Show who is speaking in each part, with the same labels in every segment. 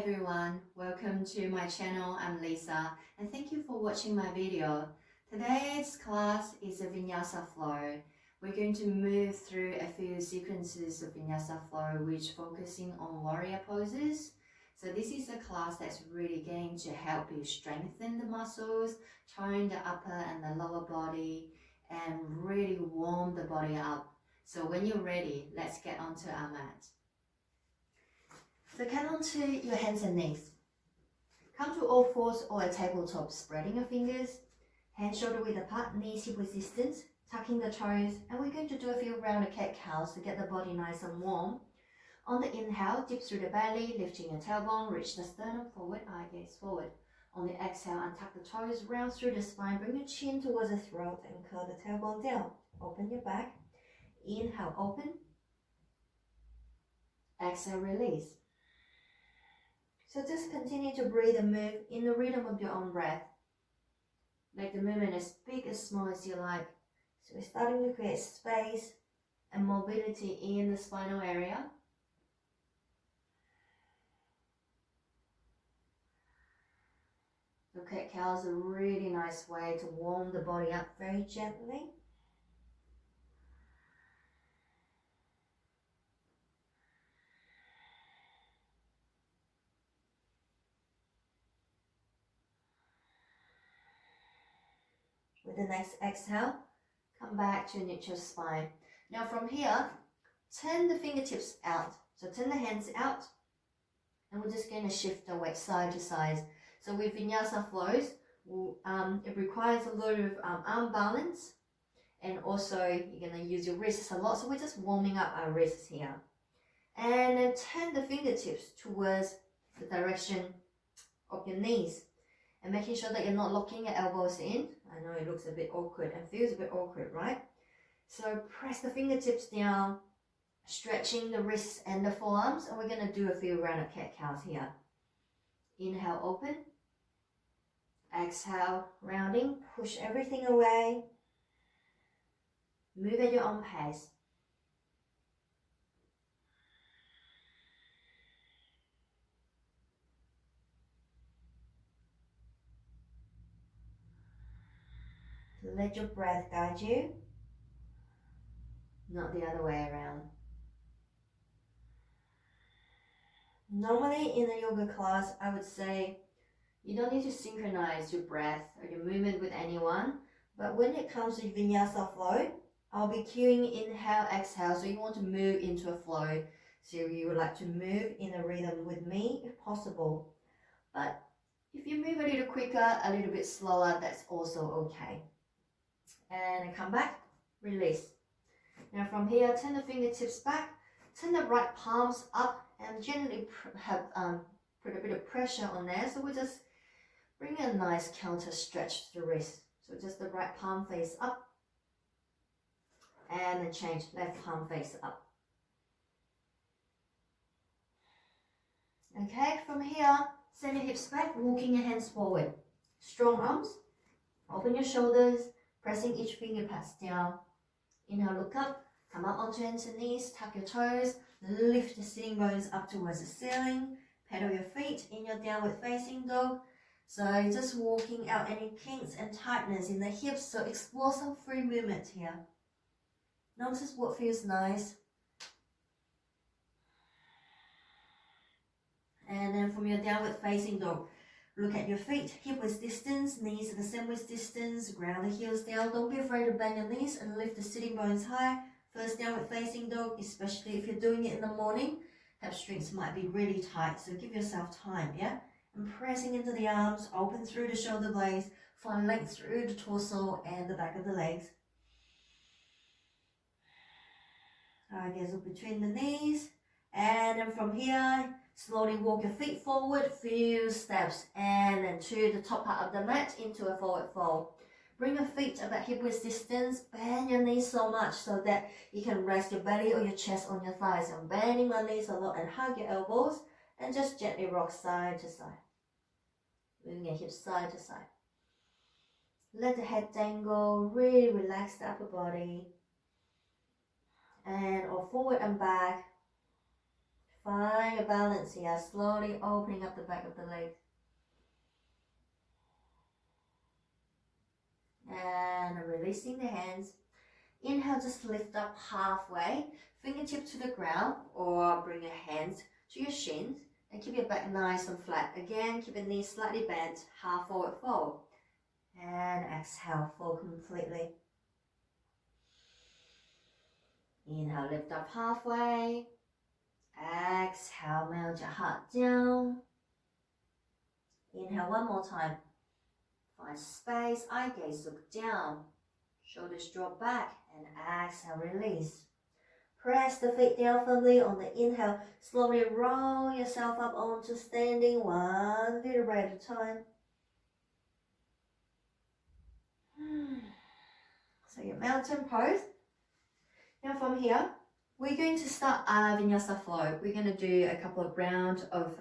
Speaker 1: everyone, welcome to my channel. I'm Lisa and thank you for watching my video. Today's class is a Vinyasa Flow. We're going to move through a few sequences of Vinyasa Flow which focusing on warrior poses. So this is a class that's really going to help you strengthen the muscles, tone the upper and the lower body and really warm the body up. So when you're ready, let's get onto our mat. So come onto your hands and knees. Come to all fours or a tabletop, spreading your fingers, hands shoulder width apart, knees hip width distance, tucking the toes, and we're going to do a few rounded cat-cows to get the body nice and warm. On the inhale, dip through the belly, lifting your tailbone, reach the sternum forward, eye gaze forward. On the exhale, untuck the toes, round through the spine, bring your chin towards the throat and curl the tailbone down. Open your back. Inhale, open. Exhale, release. So just continue to breathe and move in the rhythm of your own breath. Make the movement as big as small as you like. So we're starting to create space and mobility in the spinal area. The cat-cow is a really nice way to warm the body up very gently. With the next exhale, come back to neutral spine. Now from here, turn the fingertips out. So turn the hands out, and we're just going to shift the weight side to side. So with Vinyasa Flows, it requires a lot of arm balance, and also you're going to use your wrists a lot. So we're just warming up our wrists here. And then turn the fingertips towards the direction of your knees. And making sure that you're not locking your elbows in. I know it looks a bit awkward and feels a bit awkward, right? So press the fingertips down, stretching the wrists and the forearms, and we're going to do a few rounded cat-cows here. Inhale, open. Exhale, rounding, push everything away. Move at your own pace. Let your breath guide you, not the other way around. Normally in a yoga class, I would say you don't need to synchronize your breath or your movement with anyone, but when it comes to Vinyasa Flow, I'll be cueing inhale, exhale, so you want to move into a flow. So you would like to move in a rhythm with me if possible. But if you move a little quicker, a little bit slower, that's also okay. And come back, release. Now from here, turn the fingertips back, turn the right palms up and gently put a bit of pressure on there. So we just bring a nice counter stretch to the wrist. So just the right palm face up and then change left palm face up. Okay, from here, send your hips back, walking your hands forward. Strong arms, open your shoulders, pressing each finger pads down. Inhale, look up, come up onto hands and knees, tuck your toes, lift the sitting bones up towards the ceiling, pedal your feet in your downward facing dog. So just walking out any kinks and tightness in the hips, so explore some free movement here. Notice what feels nice. And then from your downward facing dog, look at your feet, hip width distance, knees at the same width distance, ground the heels down. Don't be afraid to bend your knees and lift the sitting bones high. First downward facing dog, especially if you're doing it in the morning, hamstrings might be really tight, so give yourself time, yeah? And pressing into the arms, open through the shoulder blades, find length through the torso and the back of the legs. Gaze up between the knees, and then from here, slowly walk your feet forward, few steps, and then to the top part of the mat into a forward fold. Bring your feet about hip width distance, bend your knees so much so that you can rest your belly or your chest on your thighs. I'm bending my knees a lot and hug your elbows, and just gently rock side to side. Moving your hips side to side. Let the head dangle, really relax the upper body. And or forward and back. Find a balance here, slowly opening up the back of the leg. And releasing the hands. Inhale, just lift up halfway, fingertip to the ground, or bring your hands to your shins and keep your back nice and flat. Again, keep your knees slightly bent, half forward fold. And exhale, fold completely. Inhale, lift up halfway. Exhale, melt your heart down. Inhale one more time. Find space, eye gaze look down. Shoulders drop back and exhale, release. Press the feet down firmly on the inhale. Slowly roll yourself up onto standing, one vertebra at a time. So your mountain pose. Now from here, we're going to start our Vinyasa Flow. We're going to do a couple of rounds of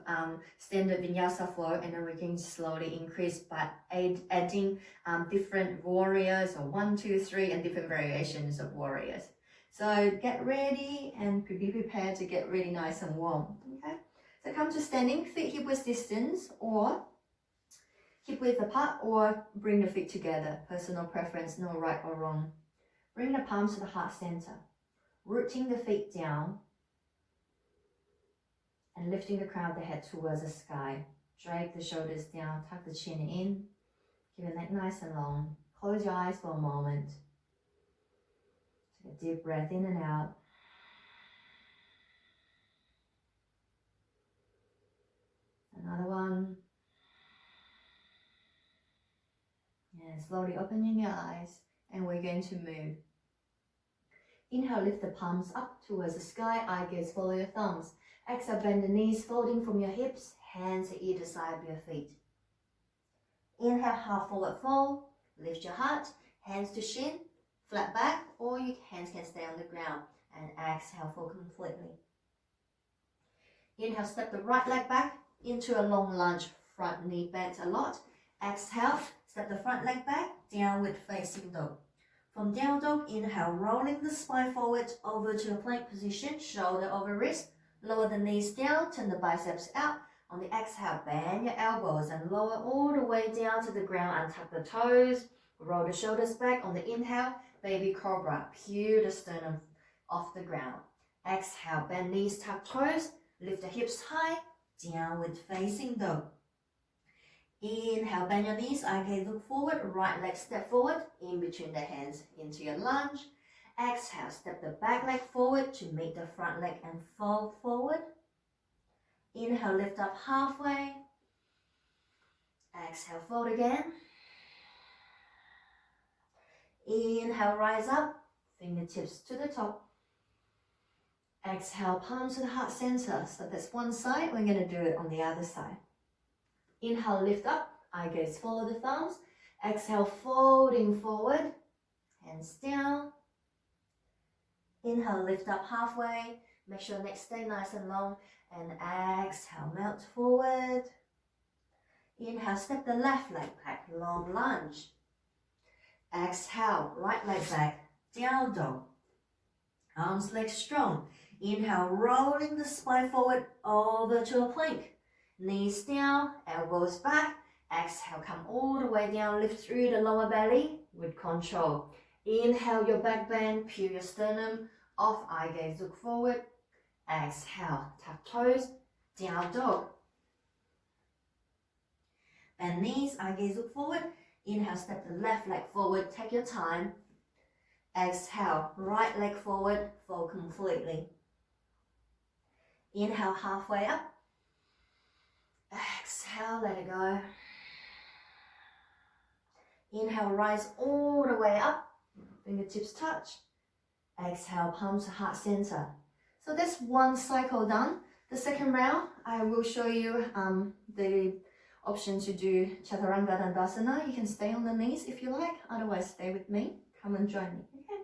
Speaker 1: standard Vinyasa Flow, and then we're going to slowly increase by adding different warriors, or 1, 2, 3, and different variations of warriors. So get ready and be prepared to get really nice and warm. Okay. So come to standing, feet hip width distance, or hip width apart, or bring the feet together. Personal preference, no right or wrong. Bring the palms to the heart center. Rooting the feet down and lifting the crown of the head towards the sky. Drape the shoulders down, tuck the chin in, keep the neck nice and long. Close your eyes for a moment. Take a deep breath in and out. Another one. And slowly opening your eyes, and we're going to move. Inhale, lift the palms up towards the sky, eye gaze, follow your thumbs. Exhale, bend the knees, folding from your hips, hands at either side of your feet. Inhale, half forward fold, lift your heart, hands to shin, flat back, or your hands can stay on the ground. And exhale, fold completely. Inhale, step the right leg back into a long lunge, front knee bent a lot. Exhale, step the front leg back, downward facing dog. From down dog, inhale, rolling the spine forward over to a plank position, shoulder over wrist. Lower the knees down, turn the biceps out. On the exhale, bend your elbows and lower all the way down to the ground and tuck the toes. Roll the shoulders back. On the inhale, baby cobra, peel the sternum off the ground. Exhale, bend knees, tuck toes, lift the hips high, downward facing dog. Inhale, bend your knees, eye gaze look forward, right leg step forward, in between the hands into your lunge. Exhale, step the back leg forward to meet the front leg and fold forward. Inhale, lift up halfway. Exhale, fold again. Inhale, rise up, fingertips to the top. Exhale, palms to the heart center. So that's one side, we're going to do it on the other side. Inhale, lift up, eye gaze, follow the thumbs. Exhale, folding forward, hands down. Inhale, lift up halfway. Make sure neck stay nice and long. And exhale, melt forward. Inhale, step the left leg back, long lunge. Exhale, right leg back, down dog. Arms, legs strong. Inhale, rolling the spine forward over to a plank. Knees down, elbows back. Exhale, come all the way down, lift through the lower belly with control. Inhale, your back bend, peel your sternum off, eye gaze, look forward. Exhale, tuck toes, down dog. Bend knees, eye gaze, look forward. Inhale, step the left leg forward, take your time. Exhale, right leg forward, fold completely. Inhale, halfway up. Exhale, let it go. Inhale, rise all the way up. Fingertips touch. Exhale, palms to heart center. So that's one cycle done. The second round, I will show you the option to do Chaturanga Dandasana. You can stay on the knees if you like. Otherwise, stay with me. Come and join me. Okay.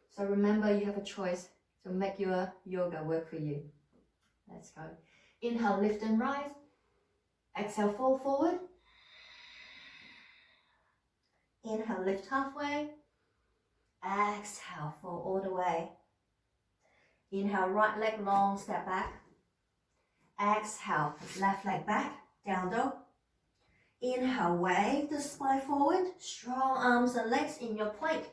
Speaker 1: So remember, you have a choice to make your yoga work for you. Let's go. Inhale, lift and rise. Exhale, fold forward. Inhale, lift halfway. Exhale, fold all the way. Inhale, right leg long, step back. Exhale, left leg back, down dog. Inhale, wave the spine forward, strong arms and legs in your plank.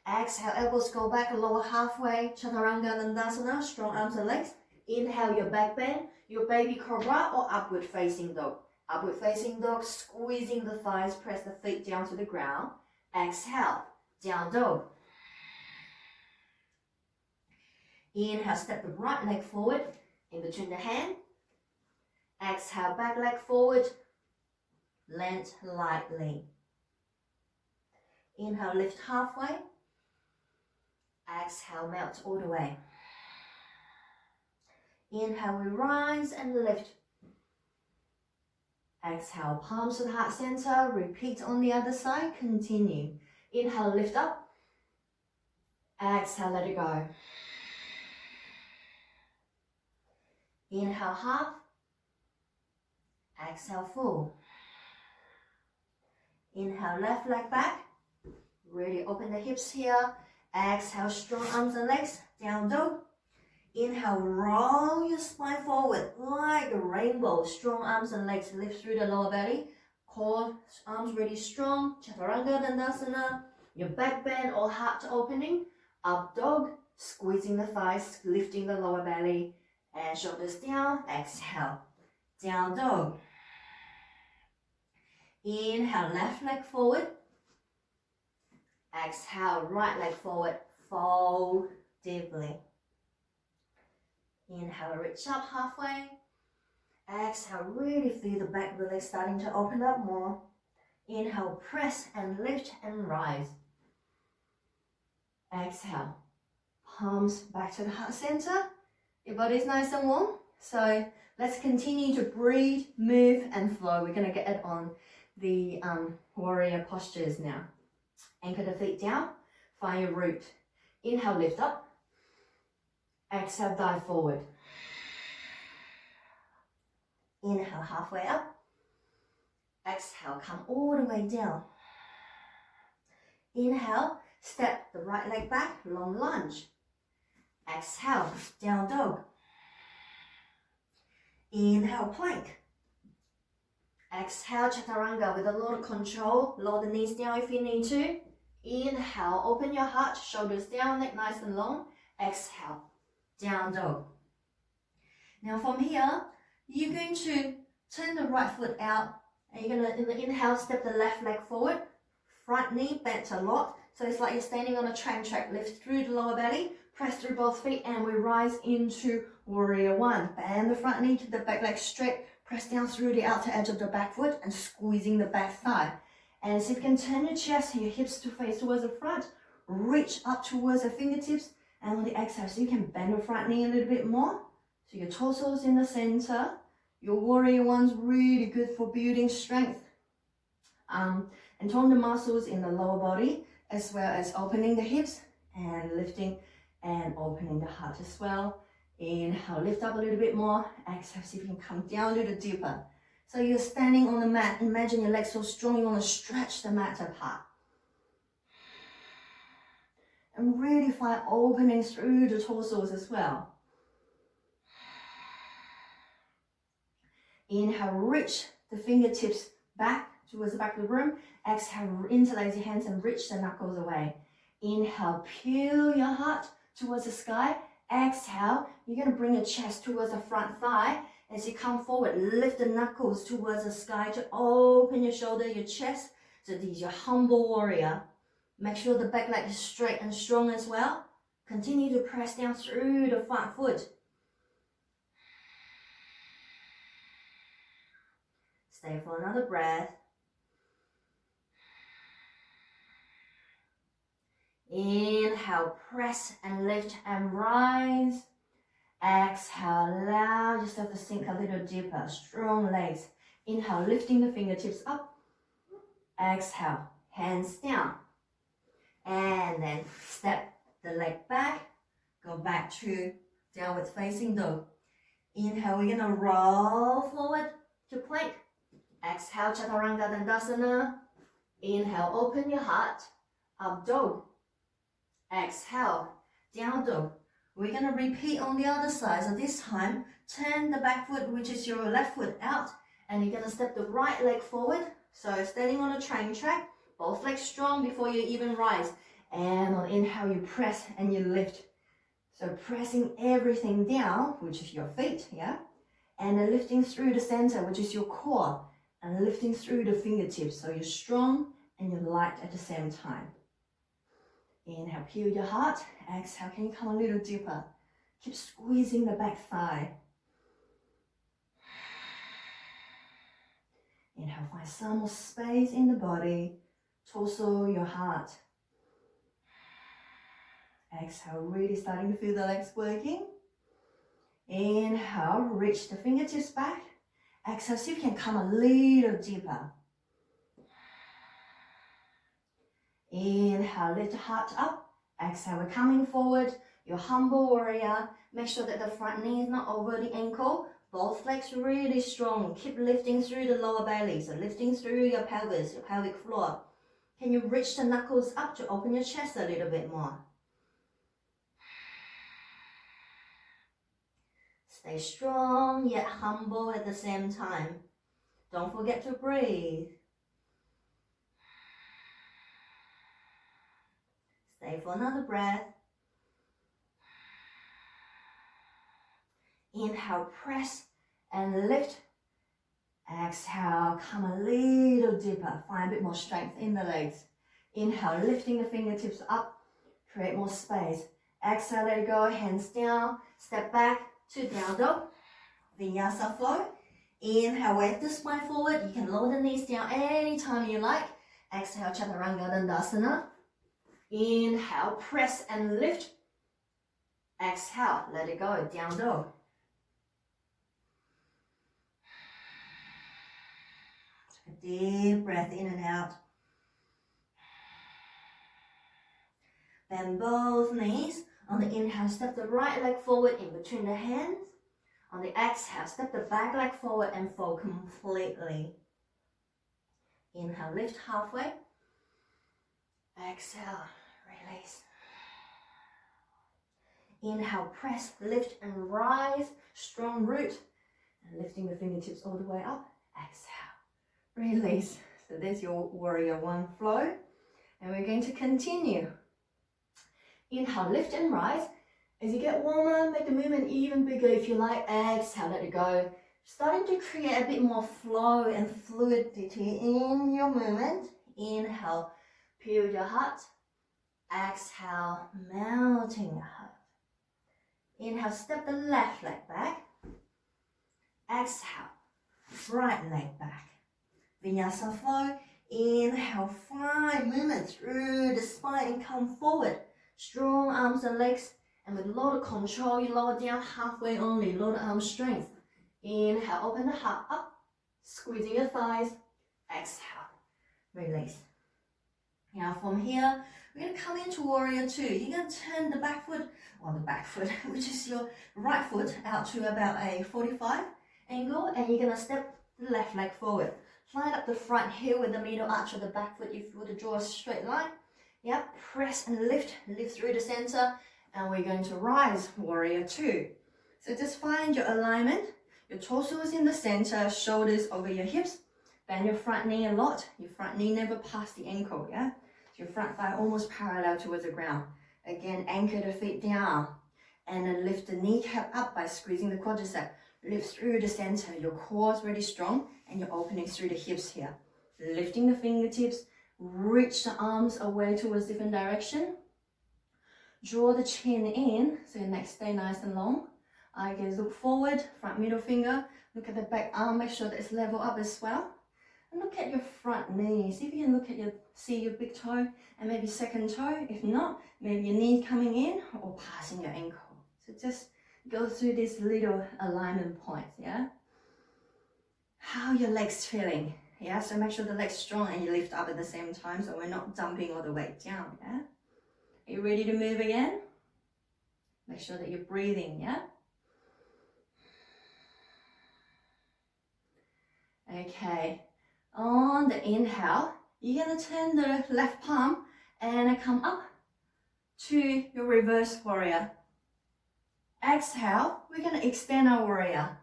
Speaker 1: Exhale, elbows go back, lower halfway, Chaturanga Dandasana, strong arms and legs. Inhale, your back bend, your baby cobra or upward facing dog. Upward facing dog, squeezing the thighs, press the feet down to the ground. Exhale, down dog. Inhale, step the right leg forward, in between the hand. Exhale, back leg forward, land lightly. Inhale, lift halfway. Exhale, melt all the way. Inhale, we rise and lift. Exhale, palms to the heart center. Repeat on the other side. Continue. Inhale, lift up. Exhale, let it go. Inhale, half. Exhale, full. Inhale, left leg back. Really open the hips here. Exhale, strong arms and legs, down dog. Inhale, roll your spine forward like a rainbow. Strong arms and legs, lift through the lower belly. Core, arms really strong. Chaturanga Dandasana. Your back bend or heart opening. Up dog, squeezing the thighs, lifting the lower belly. And shoulders down, exhale. Down dog. Inhale, left leg forward. Exhale, right leg forward, fold deeply. Inhale, reach up halfway. Exhale, really feel the back of the leg starting to open up more. Inhale, press and lift and rise. Exhale, palms back to the heart center. Your body's nice and warm. So let's continue to breathe, move and flow. We're going to get it on the warrior postures now. Anchor the feet down, find your root. Inhale, lift up. Exhale, dive forward. Inhale, halfway up. Exhale, come all the way down. Inhale, step the right leg back, long lunge. Exhale, down dog. Inhale, plank. Exhale, chaturanga with a lot of control. Lower the knees down if you need to. Inhale, open your heart, shoulders down, neck nice and long. Exhale, down dog. Now from here, you're going to turn the right foot out and you're going to, in the inhale, step the left leg forward. Front knee bent a lot. So it's like you're standing on a train track. Lift through the lower belly, press through both feet and we rise into warrior one. Bend the front knee to the back leg straight. Press down through the outer edge of the back foot and squeezing the back thigh. And so you can turn your chest and your hips to face towards the front. Reach up towards the fingertips. And on the exhale, so you can bend the front knee a little bit more. So your torso's in the center. Your warrior one's really good for building strength. And tone the muscles in the lower body, as well as opening the hips and lifting and opening the heart as well. Inhale, lift up a little bit more. Exhale, see if you can come down a little deeper. So you're standing on the mat. Imagine your legs so strong, you want to stretch the mat apart. And really find openings through the torsos as well. Inhale, reach the fingertips back towards the back of the room. Exhale, interlace your hands and reach the knuckles away. Inhale, peel your heart towards the sky. Exhale, you're going to bring your chest towards the front thigh. As you come forward, lift the knuckles towards the sky to open your shoulder, your chest. So this is your humble warrior. Make sure the back leg is straight and strong as well. Continue to press down through the front foot. Stay for another breath. Inhale, press and lift and rise. Exhale, allow yourself to sink a little deeper. Strong legs. Inhale, lifting the fingertips up. Exhale, hands down. And then step the leg back. Go back to downward facing dog. Inhale, we're gonna roll forward to plank. Exhale, chaturanga dandasana. Inhale, open your heart. Up dog. Exhale, down dog. We're going to repeat on the other side. So this time, turn the back foot, which is your left foot, out, and you're gonna step the right leg forward. So standing on a train track, both legs strong before you even rise. And on inhale, you press and you lift. So pressing everything down, which is your feet, yeah? And then lifting through the center, which is your core, and lifting through the fingertips. So you're strong and you're light at the same time. Inhale, peel your heart. Exhale, can you come a little deeper? Keep squeezing the back thigh. Inhale, find some more space in the body, torso, your heart. Exhale, really starting to feel the legs working. Inhale, reach the fingertips back. Exhale, see if you can come a little deeper. Inhale, lift the heart up. Exhale, we're coming forward. Your humble warrior. Make sure that the front knee is not over the ankle. Both legs really strong. Keep lifting through the lower belly. So lifting through your pelvis, your pelvic floor. Can you reach the knuckles up to open your chest a little bit more? Stay strong yet humble at the same time. Don't forget to breathe. Stay for another breath. Inhale, press and lift. Exhale, come a little deeper. Find a bit more strength in the legs. Inhale, lifting the fingertips up. Create more space. Exhale, let it go. Hands down. Step back to down dog. Vinyasa flow. Inhale, wave the spine forward. You can lower the knees down anytime you like. Exhale, Chaturanga Dandasana. Inhale, press and lift. Exhale, let it go. Down dog. Take a deep breath in and out. Bend both knees. On the inhale, step the right leg forward in between the hands. On the exhale, step the back leg forward and fold completely. Inhale, lift halfway. Exhale, release. Inhale, press, lift and rise. Strong root. And lifting the fingertips all the way up. Exhale, release. So there's your warrior one flow. And we're going to continue. Inhale, lift and rise. As you get warmer, make the movement even bigger if you like. Exhale, let it go. Starting to create a bit more flow and fluidity in your movement. Inhale, peel your heart. Exhale, melting your heart. Inhale, step the left leg back. Exhale, right leg back. Vinyasa flow. Inhale, find movement through the spine and come forward. Strong arms and legs, and with a lot of control, you lower down halfway only, a lot of arm strength. Inhale, open the heart up, squeezing your thighs. Exhale, release. Now from here, we're going to come into warrior two. You're going to turn the back foot, which is your right foot, out to about a 45 angle, and you're going to step the left leg forward. Line up the front heel with the middle arch of the back foot if you were to draw a straight line. Yep, press and lift through the center, and we're going to rise, warrior two. So just find your alignment. Your torso is in the center, shoulders over your hips. Bend your front knee a lot. Your front knee never past the ankle, yeah? So your front thigh almost parallel towards the ground. Again, anchor the feet down, and then lift the kneecap up by squeezing the quadricep. Lift through the center. Your core is really strong, and you're opening through the hips here. Lifting the fingertips. Reach the arms away towards different direction. Draw the chin in, so your neck stay nice and long. Eye gaze look forward, front middle finger. Look at the back arm, make sure that it's level up as well. And look at your front knee. See if you can look at see your big toe and maybe second toe. If not, maybe your knee coming in or passing your ankle. So just go through these little alignment points, yeah? How are your legs feeling? Yeah, so make sure the leg's strong and you lift up at the same time so we're not dumping all the weight down, yeah? Are you ready to move again? Make sure that you're breathing, yeah? Okay, on the inhale, you're going to turn the left palm and come up to your reverse warrior. Exhale, we're going to extend our warrior.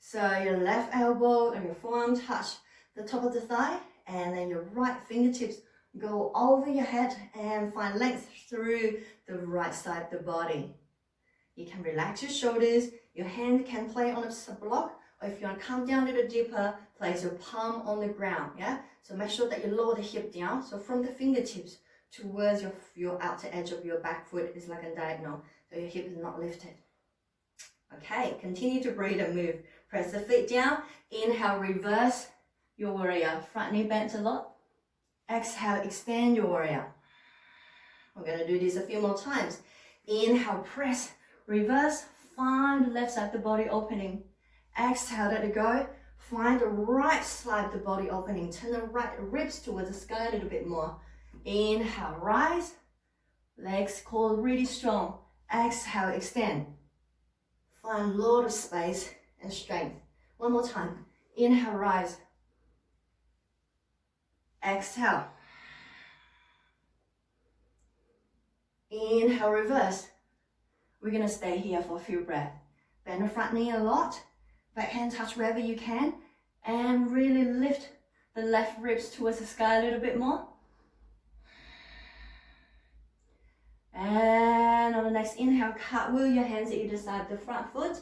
Speaker 1: So your left elbow and your forearm touch the top of the thigh, and then your right fingertips go over your head and find length through the right side of the body. You can relax your shoulders, your hand can play on a block, or if you want to come down a little deeper, place your palm on the ground, yeah? So make sure that you lower the hip down, so from the fingertips towards your outer edge of your back foot is like a diagonal, so your hip is not lifted. Okay, continue to breathe and move. Press the feet down, inhale, reverse your warrior, front knee bent a lot. Exhale, extend your warrior. We're going to do this a few more times. Inhale, press, reverse, find the left side of the body opening. Exhale, let it go. Find the right side of the body opening. Turn the right ribs towards the sky a little bit more. Inhale, rise. Legs core really strong. Exhale, extend. Find a lot of space and strength. One more time. Inhale, rise. Exhale. Inhale, reverse. We're going to stay here for a few breaths. Bend the front knee a lot. Back hand touch wherever you can. And really lift the left ribs towards the sky a little bit more. And on the next inhale, cartwheel your hands either side of the front foot.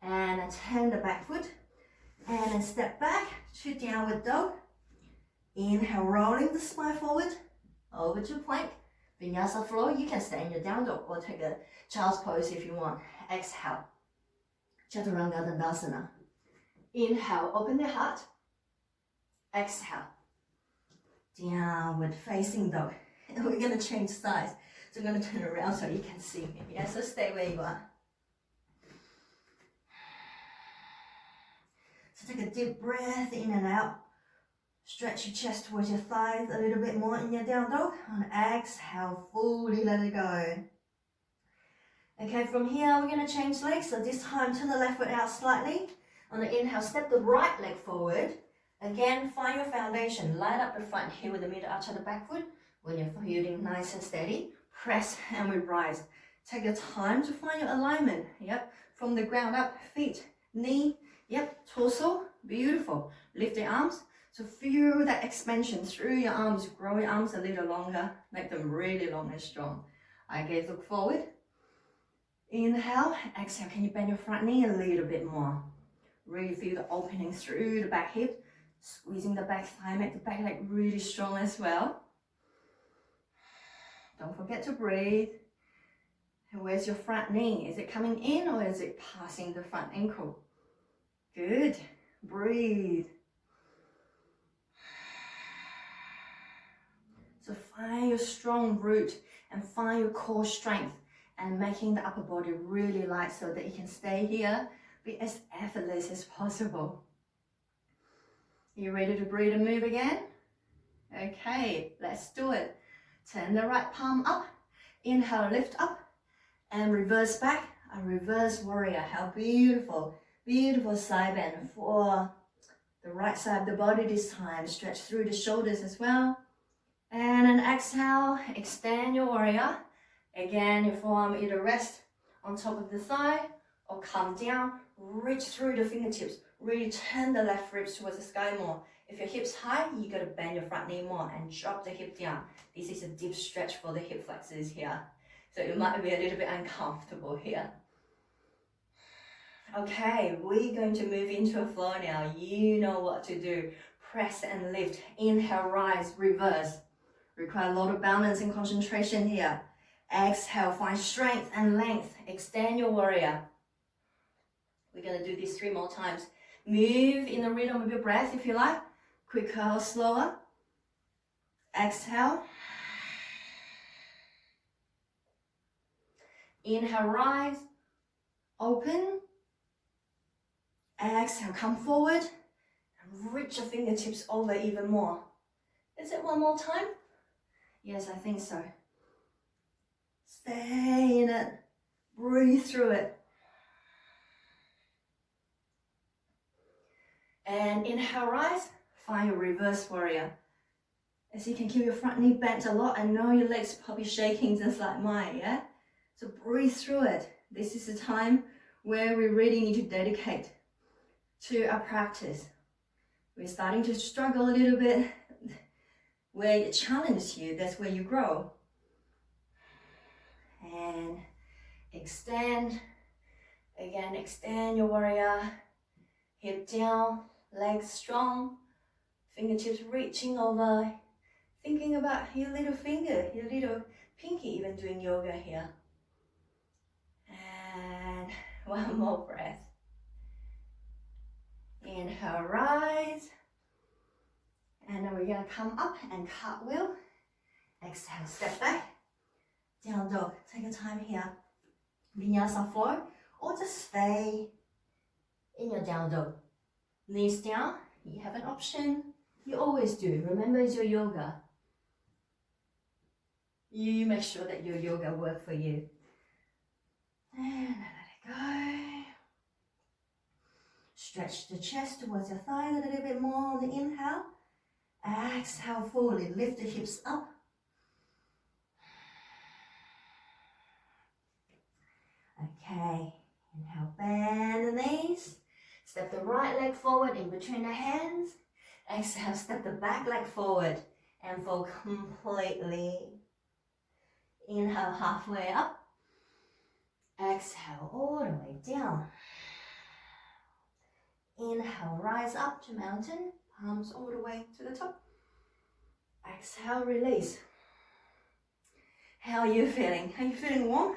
Speaker 1: And turn the back foot. And then step back to downward dog. Inhale, rolling the spine forward, over to plank. Vinyasa Flow, you can stay in your down dog or take a child's pose if you want. Exhale, Chaturanga Dandasana. Inhale, open the heart. Exhale, downward facing dog. And we're going to change sides. So I'm going to turn around so you can see me. Yeah, so stay where you are. So take a deep breath in and out. Stretch your chest towards your thighs a little bit more in your down dog. On exhale, fully let it go. Okay, from here we're going to change legs. So this time turn the left foot out slightly. On the inhale, step the right leg forward. Again, find your foundation. Line up the front heel with the middle arch of the back foot. When you're feeling nice and steady, press and we rise. Take your time to find your alignment. Yep, from the ground up, feet, knee, yep, torso, beautiful. Lift the arms. So feel that expansion through your arms. Grow your arms a little longer. Make them really long and strong. Eye gaze look forward. Inhale. Exhale. Can you bend your front knee a little bit more? Really feel the opening through the back hip. Squeezing the back thigh. Make the back leg really strong as well. Don't forget to breathe. And where's your front knee? Is it coming in or is it passing the front ankle? Good. Breathe. So find your strong root and find your core strength and making the upper body really light so that you can stay here, be as effortless as possible. You ready to breathe and move again? Okay, let's do it. Turn the right palm up, inhale, lift up, and reverse back, a reverse warrior. How beautiful, beautiful side bend for the right side of the body this time. Stretch through the shoulders as well. And an exhale, extend your warrior. Again, your forearm either rest on top of the thigh or come down, reach through the fingertips. Really turn the left ribs towards the sky more. If your hip's high, you got to bend your front knee more and drop the hip down. This is a deep stretch for the hip flexors here. So you might be a little bit uncomfortable here. Okay, we're going to move into a flow now. You know what to do. Press and lift. Inhale, rise, reverse. Require a lot of balance and concentration here. Exhale, find strength and length. Extend your warrior. We're going to do this 3 more times. Move in the rhythm of your breath if you like. Quicker or slower. Exhale. Inhale, rise. Open. Exhale, come forward. And reach your fingertips over even more. Is it one more time? Yes, I think so. Stay in it. Breathe through it. And inhale, rise. Find your reverse warrior. As you can keep your front knee bent a lot, I know your legs probably shaking just like mine, yeah? So breathe through it. This is the time where we really need to dedicate to our practice. We're starting to struggle a little bit. Where it challenges you, that's where you grow. And extend. Again, extend your warrior. Hip down, legs strong. Fingertips reaching over. Thinking about your little finger, your little pinky, even doing yoga here. And one more breath. Inhale, rise. And then we're gonna come up and cartwheel. Exhale, step back. Down dog, take your time here. Vinyasa Flow, or just stay in your down dog. Knees down, you have an option. You always do, remember it's your yoga. You make sure that your yoga works for you. And let it go. Stretch the chest towards your thighs a little bit more on the inhale. Exhale fully, lift the hips up. Okay, inhale, bend the knees. Step the right leg forward in between the hands. Exhale, step the back leg forward and fold completely. Inhale, halfway up. Exhale, all the way down. Inhale, rise up to mountain. Palms all the way to the top. Exhale, release. How are you feeling? Are you feeling warm?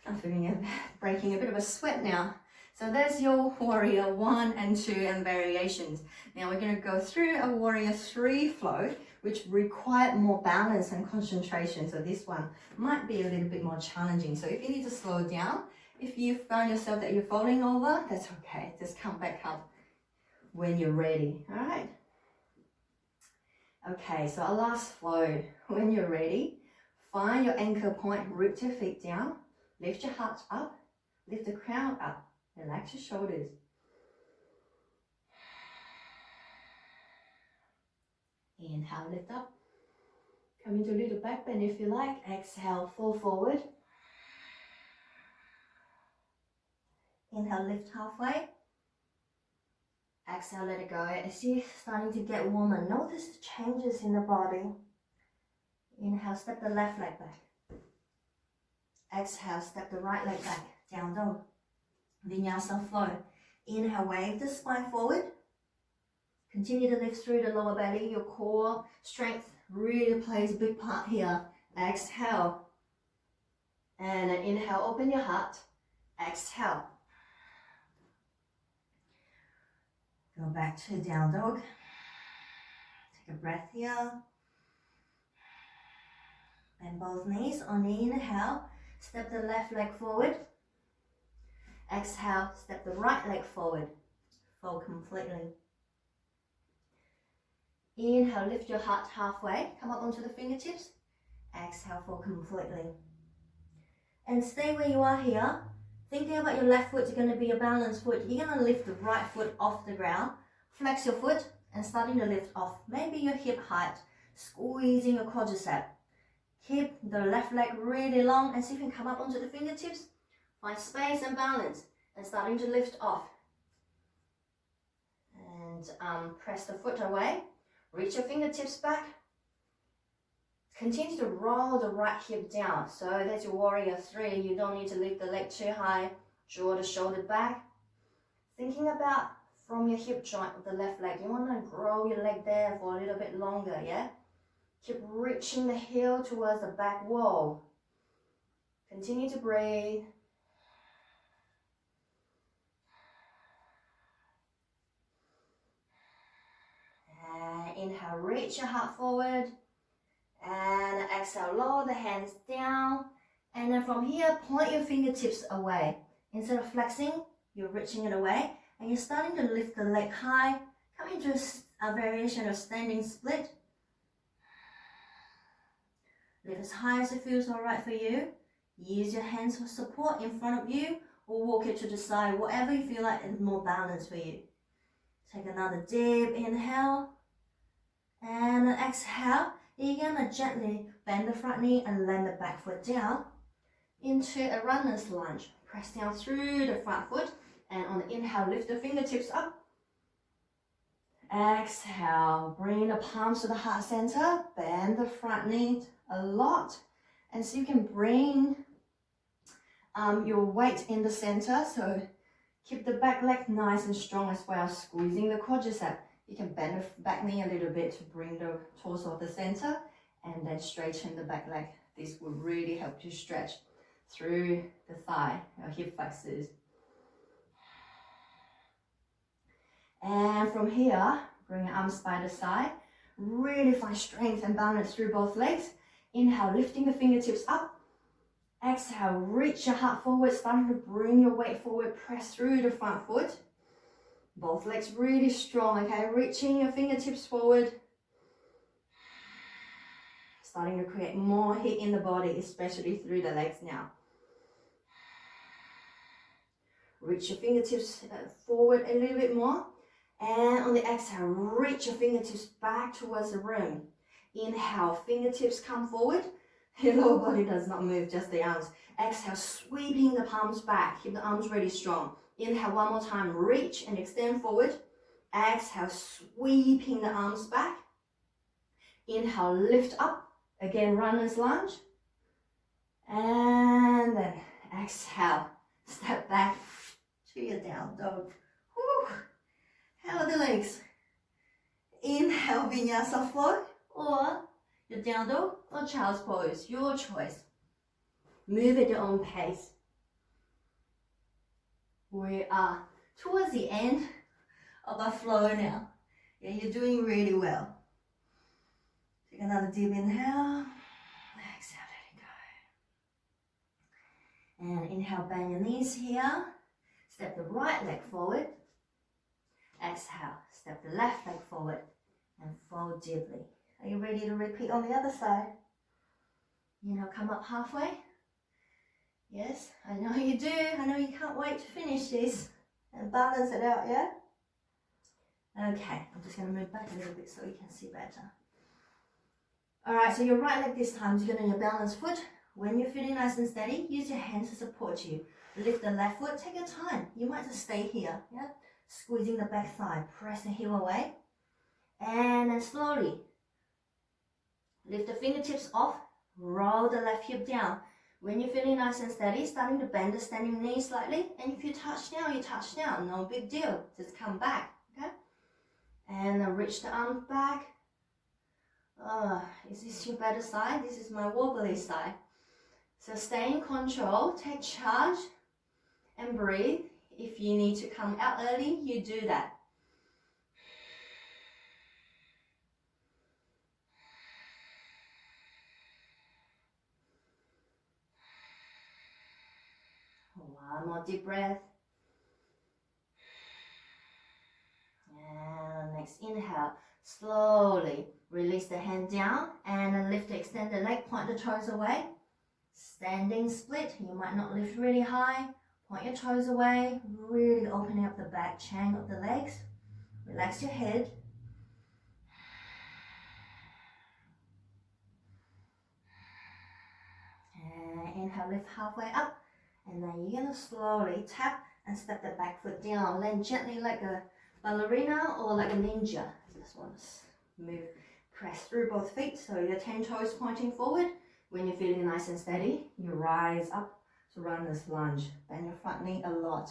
Speaker 1: I'm feeling breaking a bit of a sweat now. So there's your warrior 1 and 2 and variations. Now we're going to go through a warrior 3 flow, which require more balance and concentration. So this one might be a little bit more challenging. So if you need to slow down, if you find yourself that you're falling over, that's okay. Just come back up when you're ready. All right. Okay, so our last flow. When you're ready, find your anchor point, root your feet down, lift your heart up, lift the crown up, relax your shoulders. Inhale, lift up. Come into a little back bend if you like. Exhale, fall forward. Inhale, lift halfway. Exhale, let it go. As you're starting to get warmer, notice the changes in the body. Inhale, step the left leg back. Exhale, step the right leg back. Down dog. Vinyasa Flow. Inhale, wave the spine forward. Continue to lift through the lower belly. Your core strength really plays a big part here. Exhale. And then inhale, open your heart. Exhale. Go back to down dog. Take a breath here. Bend both knees on the inhale. Step the left leg forward. Exhale, step the right leg forward. Fold completely. Inhale, lift your heart halfway. Come up onto the fingertips. Exhale, fold completely. And stay where you are here. Thinking about your left foot is going to be a balanced foot. You're going to lift the right foot off the ground. Flex your foot and starting to lift off. Maybe your hip height. Squeezing your quadricep. Keep the left leg really long and see if you can come up onto the fingertips. Find space and balance and starting to lift off. And press the foot away. Reach your fingertips back. Continue to roll the right hip down. So that's your warrior 3. You don't need to lift the leg too high. Draw the shoulder back. Thinking about from your hip joint of the left leg. You want to grow your leg there for a little bit longer, yeah? Keep reaching the heel towards the back wall. Continue to breathe. And inhale, reach your heart forward. And exhale, lower the hands down. And then from here, point your fingertips away. Instead of flexing, you're reaching it away. And you're starting to lift the leg high. Come into a variation of standing split. Lift as high as it feels alright for you. Use your hands for support in front of you or walk it to the side, whatever you feel like is more balanced for you. Take another deep inhale and an exhale. You're going to gently bend the front knee and land the back foot down into a runner's lunge. Press down through the front foot. And on the inhale, lift the fingertips up. Exhale, bring the palms to the heart center. Bend the front knee a lot. And so you can bring your weight in the center. So keep the back leg nice and strong as well, squeezing the quadricep. You can bend the back knee a little bit to bring the torso to the center and then straighten the back leg. This will really help you stretch through the thigh, your hip flexors. And from here, bring your arms by the side. Really find strength and balance through both legs. Inhale, lifting the fingertips up. Exhale, reach your heart forward, starting to bring your weight forward, press through the front foot. Both legs really strong, okay? Reaching your fingertips forward. Starting to create more heat in the body, especially through the legs now. Reach your fingertips forward a little bit more. And on the exhale, reach your fingertips back towards the room. Inhale, fingertips come forward. Your lower body does not move, just the arms. Exhale, sweeping the palms back. Keep the arms really strong. Inhale one more time, reach and extend forward. Exhale, sweeping the arms back. Inhale, lift up. Again, runner's lunge. And then exhale, step back to your down dog. Whew. How are the legs? Inhale, Vinyasa Flow, or your down dog or child's pose, your choice. Move at your own pace. We are towards the end of our flow now. Yeah, you're doing really well. Take another deep inhale. Exhale, let it go. And inhale, bend your knees here. Step the right leg forward. Exhale, step the left leg forward and fold deeply. Are you ready to repeat on the other side? Inhale, come up halfway. Yes, I know you do. I know you can't wait to finish this and balance it out, yeah? Okay, I'm just going to move back a little bit so you can see better. All right, so your right leg this time is going to your balanced foot. When you're feeling nice and steady, use your hands to support you. Lift the left foot, take your time. You might just stay here, yeah? Squeezing the back thigh, press the heel away. And then slowly lift the fingertips off, roll the left hip down. When you're feeling nice and steady, starting to bend the standing knee slightly. And if you touch down, you touch down. No big deal. Just come back, okay? And then reach the arms back. Is this your better side? This is my wobbly side. So stay in control, take charge, and breathe. If you need to come out early, you do that. One more deep breath. And next inhale, slowly release the hand down and then lift, extend the leg, point the toes away. Standing split, you might not lift really high. Point your toes away, really opening up the back chain of the legs. Relax your head. And inhale, lift halfway up. And then you're going to slowly tap and step the back foot down. Land gently like a ballerina or like a ninja. Just want to move, press through both feet. So your 10 toes pointing forward. When you're feeling nice and steady, you rise up to runner's lunge. Bend your front knee a lot.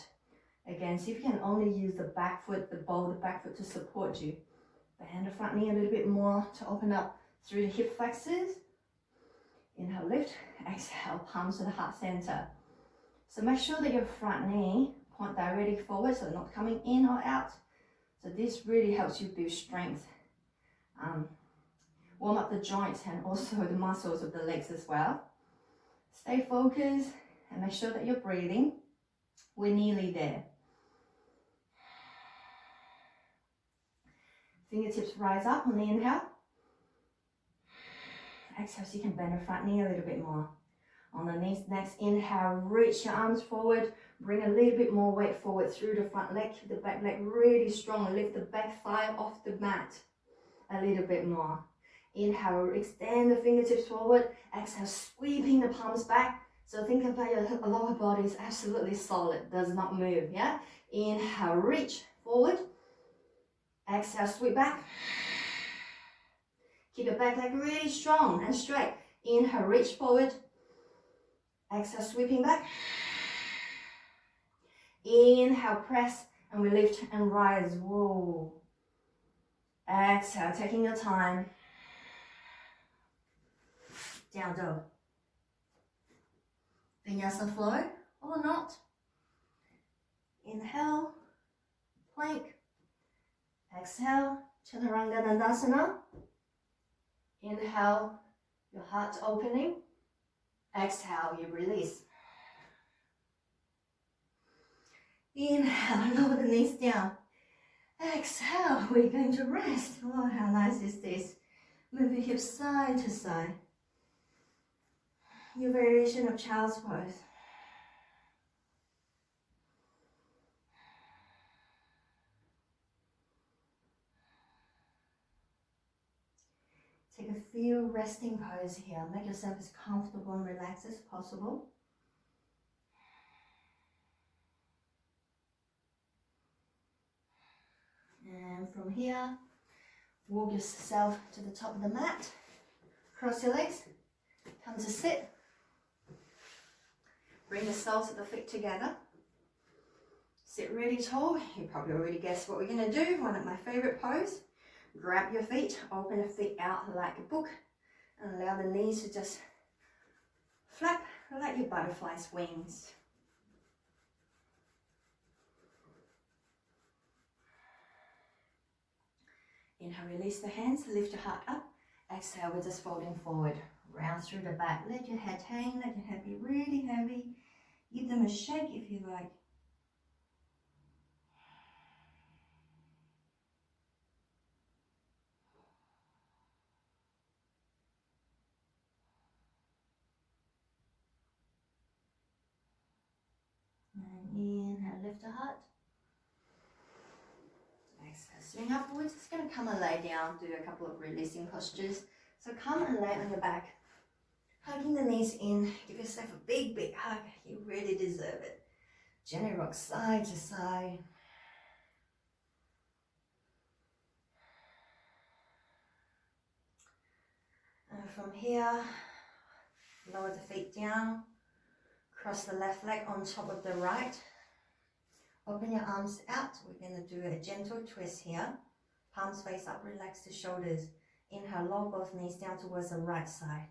Speaker 1: Again, see if you can only use the back foot, the ball of the back foot to support you. Bend the front knee a little bit more to open up through the hip flexors. Inhale, lift. Exhale, palms to the heart center. So make sure that your front knee point directly forward, so not coming in or out. So this really helps you build strength. Warm up the joints and also the muscles of the legs as well. Stay focused and make sure that you're breathing. We're nearly there. Fingertips rise up on the inhale. Exhale, so you can bend the front knee a little bit more. On the next inhale, reach your arms forward. Bring a little bit more weight forward through the front leg. Keep the back leg really strong. Lift the back thigh off the mat a little bit more. Inhale, extend the fingertips forward. Exhale, sweeping the palms back. So think about your lower body is absolutely solid, does not move, yeah? Inhale, reach forward. Exhale, sweep back. Keep your back leg really strong and straight. Inhale, reach forward. Exhale, sweeping back. Inhale, press, and we lift and rise. Whoa. Exhale, taking your time. Down dog. Vinyasa flow or not. Inhale, plank. Exhale, Chaturanga Dandasana. Inhale, your heart opening. Exhale, you release. Inhale, lower the knees down. Exhale, we're going to rest. Oh, how nice is this? Move your hips side to side. Your variation of child's pose. Take a few resting pose here. Make yourself as comfortable and relaxed as possible. And from here, walk yourself to the top of the mat. Cross your legs. Come to sit. Bring the soles of the feet together. Sit really tall. You probably already guessed what we're going to do. One of my favorite pose. Grab your feet, open the feet out like a book, and allow the knees to just flap like your butterfly's wings. Inhale, release the hands, lift your heart up. Exhale, we're just folding forward. Round through the back. Let your head hang, let your head be really heavy. Give them a shake if you like. And inhale, lift the heart. Exhale, swing upwards. It's going to come and lay down, do a couple of releasing postures. So come and lay on your back. Hugging the knees in, give yourself a big, big hug. You really deserve it. Gently rock side to side. And from here, lower the feet down. Cross the left leg on top of the right. Open your arms out. We're going to do a gentle twist here. Palms face up, relax the shoulders. Inhale, lower both knees down towards the right side.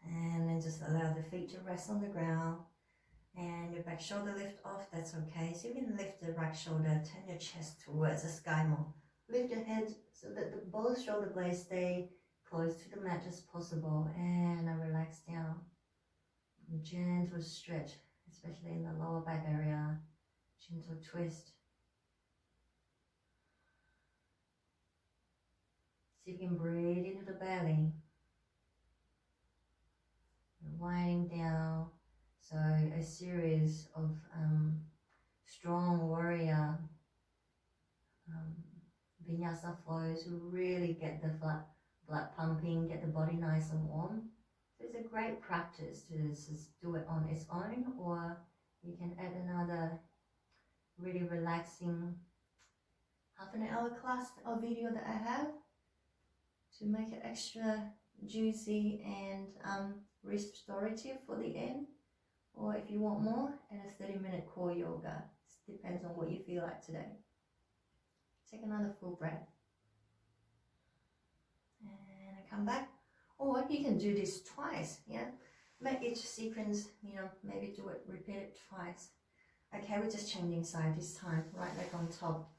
Speaker 1: And then just allow the feet to rest on the ground. And your back shoulder lift off, that's okay. So you can lift the right shoulder, turn your chest towards the sky more. Lift your head so that both shoulder blades stay close to the mat as possible. And relax down. Gentle stretch, especially in the lower back area. Gentle twist. So you can breathe into the belly. Winding down. So a series of strong warrior Vinyasa flows to really get the blood pumping, get the body nice and warm. So it's a great practice to just do it on its own, or you can add another really relaxing half-an-hour class or video that I have to make it extra juicy and restorative for the end. Or if you want more, add a 30-minute core yoga. It depends on what you feel like today. Take another full breath. And I come back. Or you can do this twice, yeah? Make each sequence, maybe do it, repeat it twice. Okay, we're just changing side this time. Right leg on top.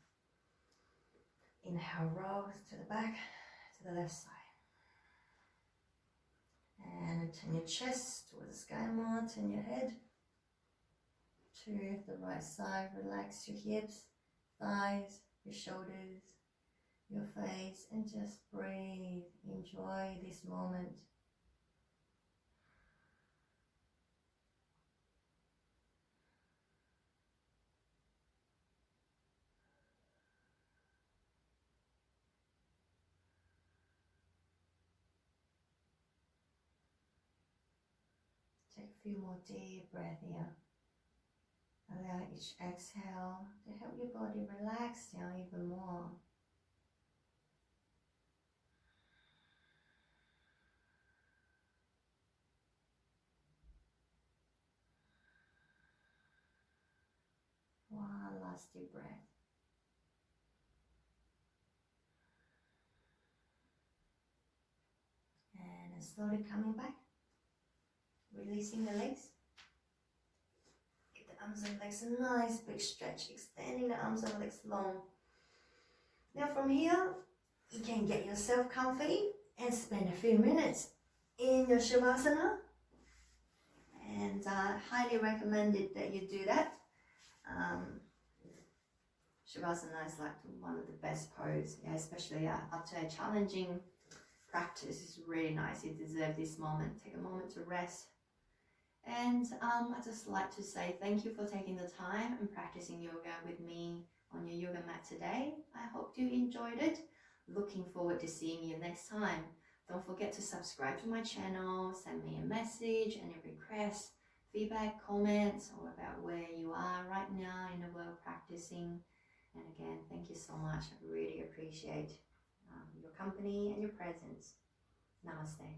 Speaker 1: Inhale, roll to the back, to the left side. And turn your chest towards the sky more, turn your head to the right side. Relax your hips, thighs, your shoulders, your face, and just breathe. Enjoy this moment. take a few more deep breaths here. Allow each exhale to help your body relax down even more. One last deep breath. And slowly coming back. Releasing the legs. Get the arms and legs a nice big stretch, extending the arms and legs long. Now from here, you can get yourself comfy and spend a few minutes in your Shavasana. And highly recommended that you do that. Shavasana is like one of the best poses, yeah, especially after a challenging practice. It's really nice. You deserve this moment. Take a moment to rest. And I'd just like to say thank you for taking the time and practicing yoga with me on your yoga mat today. I hope you enjoyed it. Looking forward to seeing you next time. Don't forget to subscribe to my channel, send me a message, any requests, feedback, comments, or about where you are right now in the world practicing. And again, thank you so much. I really appreciate your company and your presence. Namaste.